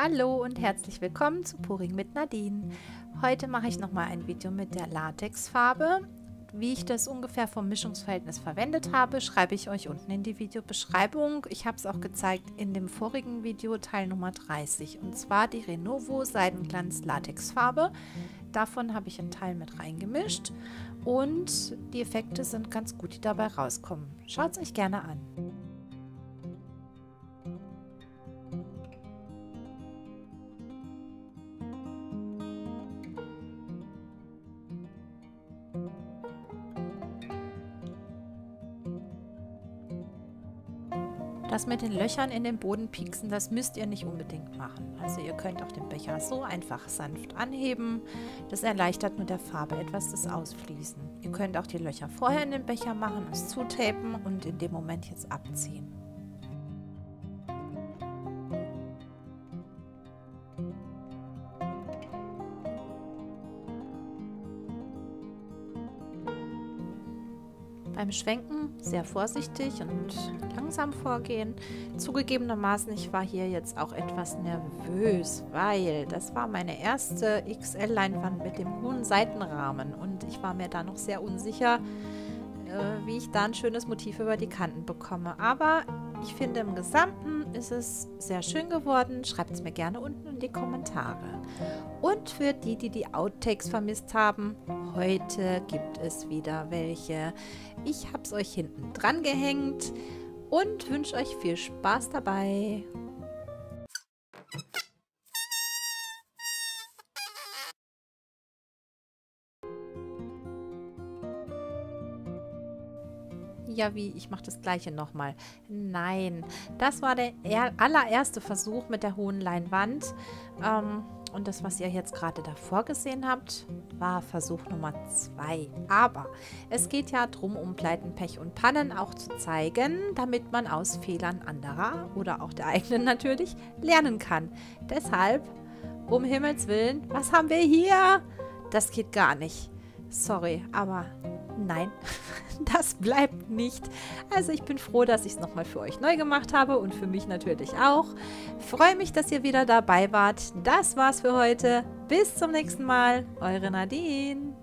Hallo und herzlich willkommen zu Pouring mit Nadine. Heute mache ich nochmal ein Video mit der Latexfarbe. Wie ich das ungefähr vom Mischungsverhältnis verwendet habe, schreibe ich euch unten in die Videobeschreibung. Ich habe es auch gezeigt in dem vorigen Video, Teil Nummer 30. Und zwar die Renovo Seidenglanz Latexfarbe. Davon habe ich einen Teil mit reingemischt. Und die Effekte sind ganz gut, die dabei rauskommen. Schaut es euch gerne an. Das mit den Löchern in den Boden pieksen, das müsst ihr nicht unbedingt machen. Also ihr könnt auch den Becher so einfach sanft anheben. Das erleichtert nur der Farbe etwas das Ausfließen. Ihr könnt auch die Löcher vorher in den Becher machen, es zutapen und in dem Moment jetzt abziehen. Beim Schwenken sehr vorsichtig und langsam vorgehen. Zugegebenermaßen, ich war hier jetzt auch etwas nervös, weil das war meine erste XL-Leinwand mit dem hohen Seitenrahmen und ich war mir da noch sehr unsicher, wie ich da ein schönes Motiv über die Kanten bekomme. Aber ich finde, im Gesamten ist es sehr schön geworden. Schreibt es mir gerne unten in die Kommentare. Und für die, die die Outtakes vermisst haben, heute gibt es wieder welche. Ich habe es euch hinten dran gehängt und wünsche euch viel Spaß dabei. Ja, wie? Ich mache das gleiche nochmal. Nein, das war der allererste Versuch mit der hohen Leinwand. Und das, was ihr jetzt gerade davor gesehen habt, war Versuch Nummer 2. Aber es geht ja darum, um Pleiten, Pech und Pannen auch zu zeigen, damit man aus Fehlern anderer oder auch der eigenen natürlich lernen kann. Deshalb, um Himmels Willen, was haben wir hier? Das geht gar nicht. Sorry, aber nein, das bleibt nicht. Also ich bin froh, dass ich es nochmal für euch neu gemacht habe und für mich natürlich auch. Freue mich, dass ihr wieder dabei wart. Das war's für heute. Bis zum nächsten Mal. Eure Nadine.